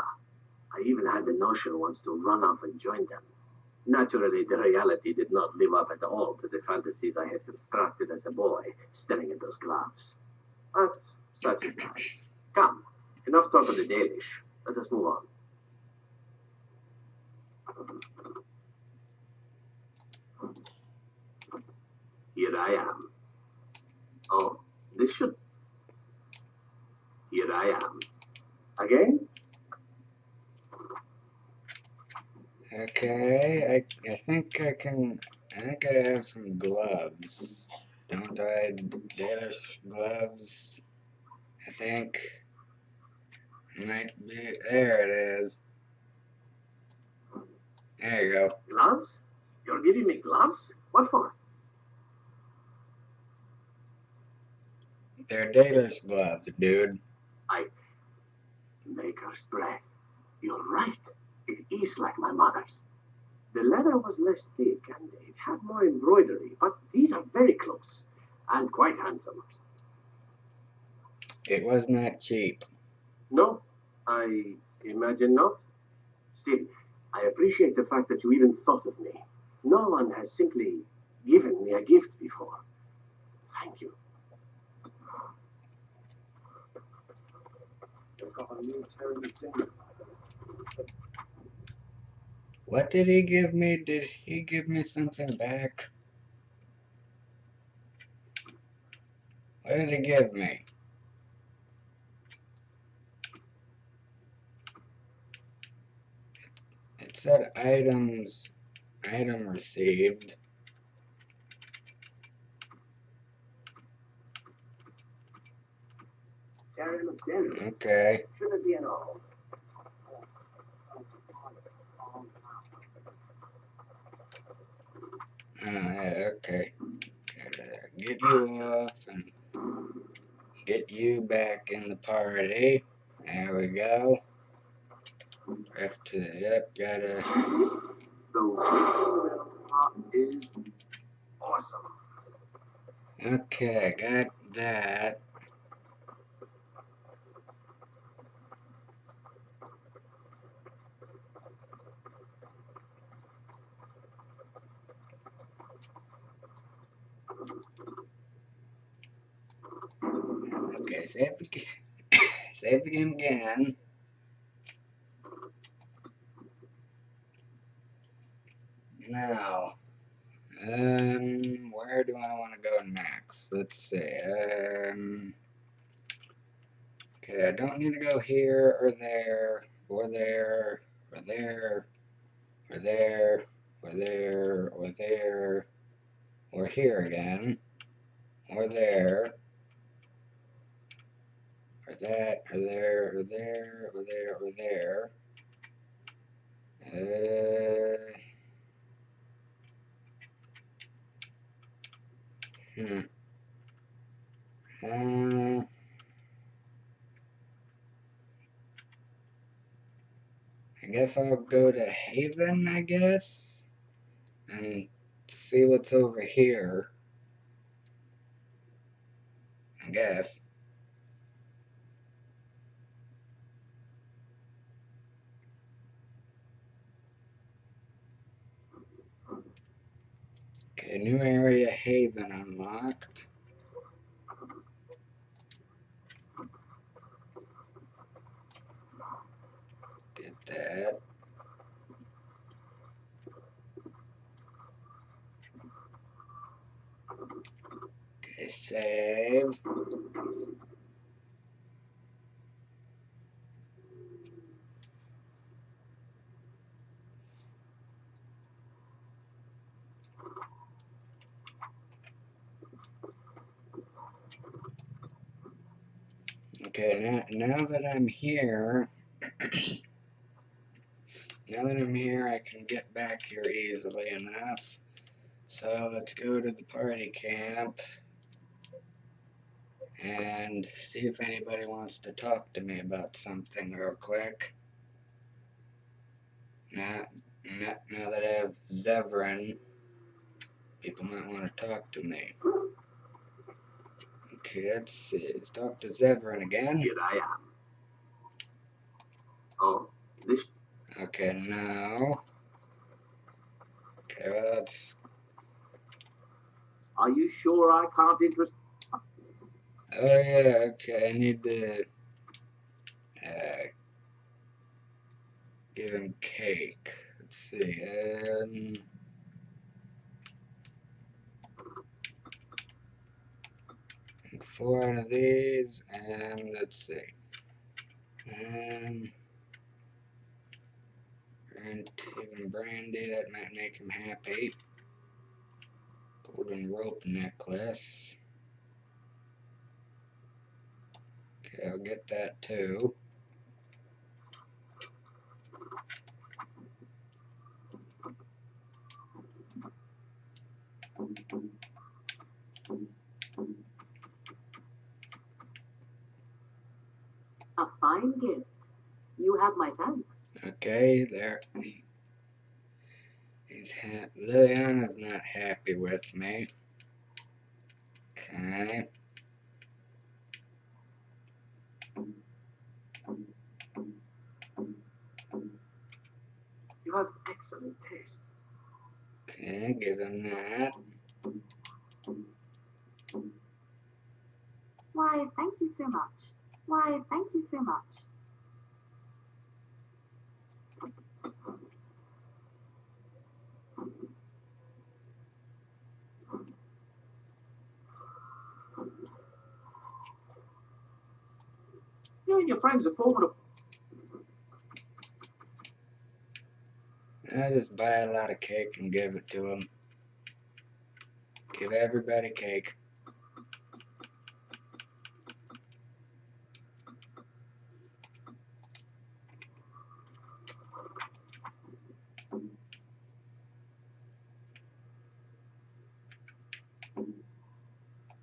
I even had the notion once to run off and join them. Naturally, the reality did not live up at all to the fantasies I had constructed as a boy, staring at those gloves. But such is life. Come, enough talk of the Dalish. Let us move on. Here I am. Oh, this should... Here I am. Again? Okay, I think I have some gloves. Don't I? Dalish gloves. I think. Might be. There it is. There you go. Gloves? You're giving me gloves? What for? They're Dalish gloves, dude. Maker's breath. You're right. It is like my mother's. The leather was less thick and it had more embroidery, but these are very close and quite handsome. It was not cheap. No, I imagine not. Still, I appreciate the fact that you even thought of me. No one has simply given me a gift before. Thank you. What did he give me? Did he give me something back? What did he give me? It said item received. Terry McDerry. Okay. Shouldn't be at all. Yeah, okay. Gotta get you off and get you back in the party. There we go. Back to the, yep, gotta. The part is Awesome. Okay, got that. Okay, save the game. Save the game again. Now, where do I want to go next? Let's see. Okay, I don't need to go here or there, or there, or there, or there, or there, or there, or here again, or there, or that, or there, or there, or there, or there. I guess I'll go to Haven, I guess, and see what's over here. I guess. Okay, new area Haven unlocked. Get that. Okay, save. Okay, now that I'm here, I can get back here easily enough. So let's go to the party camp and see if anybody wants to talk to me about something real quick. Now that I have Zevran, people might want to talk to me. Okay, let's see. Let's talk to Zevran again. Here I am. Oh, this. Okay, no. Okay, well, that's. Are you sure I can't interest? Oh, yeah, okay. I need to give him cake. Let's see. 4 out of these, and let's see. And even brandy, that might make him happy. Golden rope necklace. Okay, I'll get that too. A fine gift. You have my thanks. Okay, there. Liliana's not happy with me. Okay. You have excellent taste. Okay, give him that. Why, thank you so much. Why, thank you so much. You and your friends are formidable. I just buy a lot of cake and give it to him. Give everybody cake.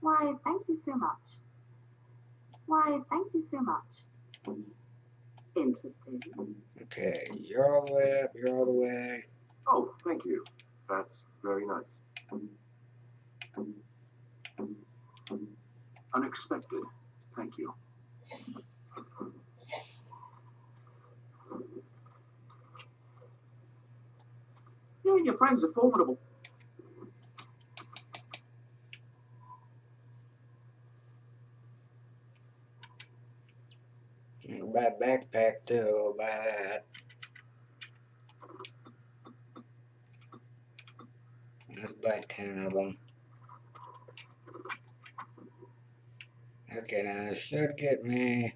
Why, thank you so much. Why, thank you so much. Interesting. Okay, you're all the way up, you're all the way. Oh, thank you. That's very nice. Unexpected. Thank you. You and your friends are formidable. Buy a backpack too, buy that. Let's buy 10 of them. Okay, now this should get me.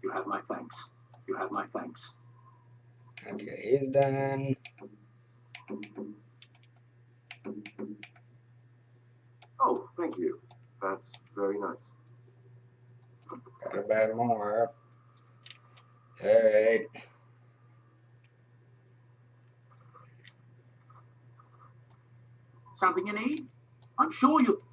You have my thanks. You have my thanks. Okay, he's done. Oh, thank you. That's very nice. Gotta buy more. Alright. Something you need? I'm sure you.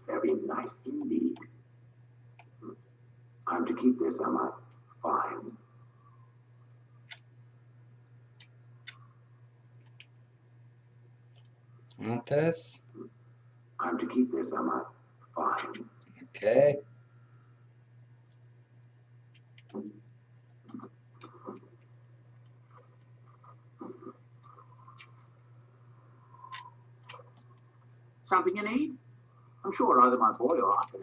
Very nice indeed. I'm to keep this, am I? Fine. Want this? I'm to keep this, am I? Fine. Okay. Something you need? I'm sure either my boy or I can.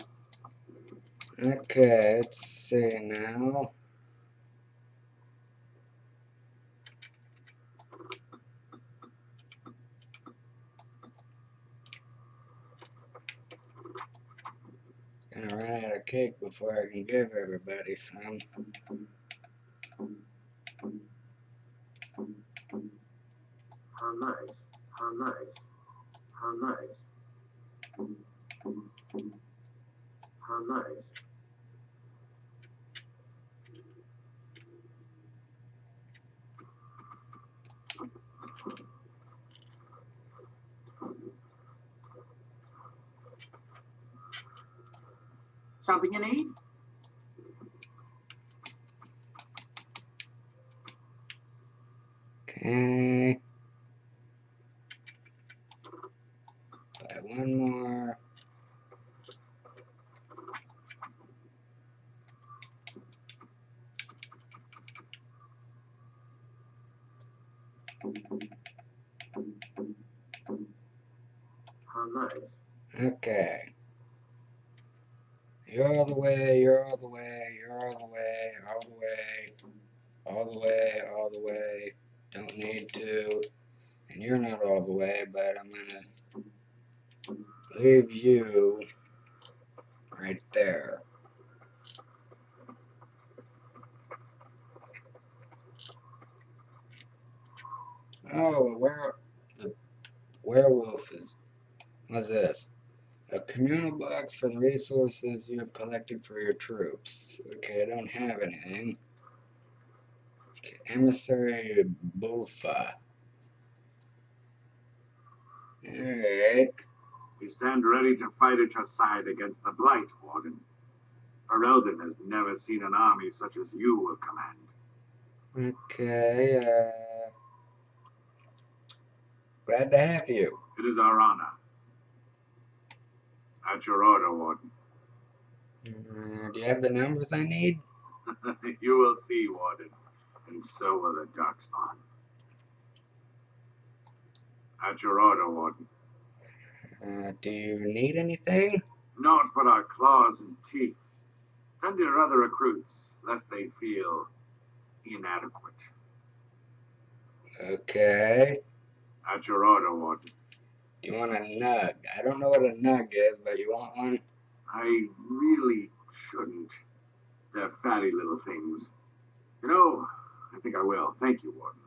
Okay, let's see now. Gonna run out of cake before I can give everybody some. How nice. How nice. How nice. How nice. Something you need? Okay. Buy one more. How nice. Okay. You're all the way, you're all the way, you're all the way, all the way, all the way, all the way. Don't need to. And you're not all the way, but I'm gonna leave you right there. Oh, the werewolf is. What's this? A communal box for the resources you have collected for your troops. Okay, I don't have anything. Okay, Emissary Bulfa. Alright. We stand ready to fight at your side against the Blight, Warden. Ferelden has never seen an army such as you will command. Okay, glad to have you. It is our honor. At your order, Warden. Do you have the numbers I need? You will see, Warden, and so will the Darkspawn. At your order, Warden. Do you need anything? Not but our claws and teeth. Tend your other recruits, lest they feel inadequate. Okay. At your order, Warden. You want a nug? I don't know what a nug is, but you want one? I really shouldn't. They're fatty little things. You know, I think I will. Thank you, Warden.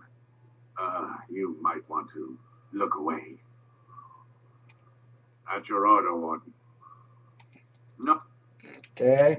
You might want to look away. At your order, Warden. No. Okay.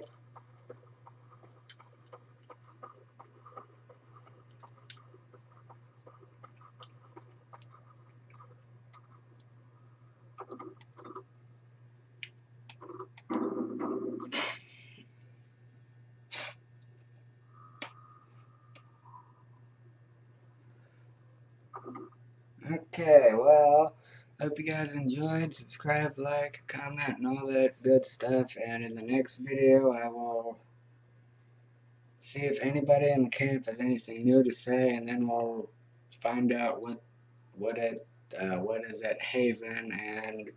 Okay, well, hope you guys enjoyed. Subscribe, like, comment, and all that good stuff. And in the next video, I will see if anybody in the camp has anything new to say, and then we'll find out what is at Haven, and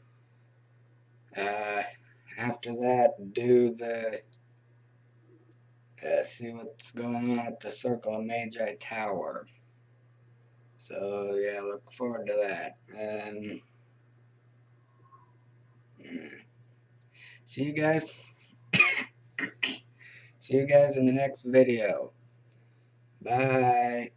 after that, do the see what's going on at the Circle of Magi Tower. So yeah, look forward to that. See you guys. See you guys in the next video. Bye.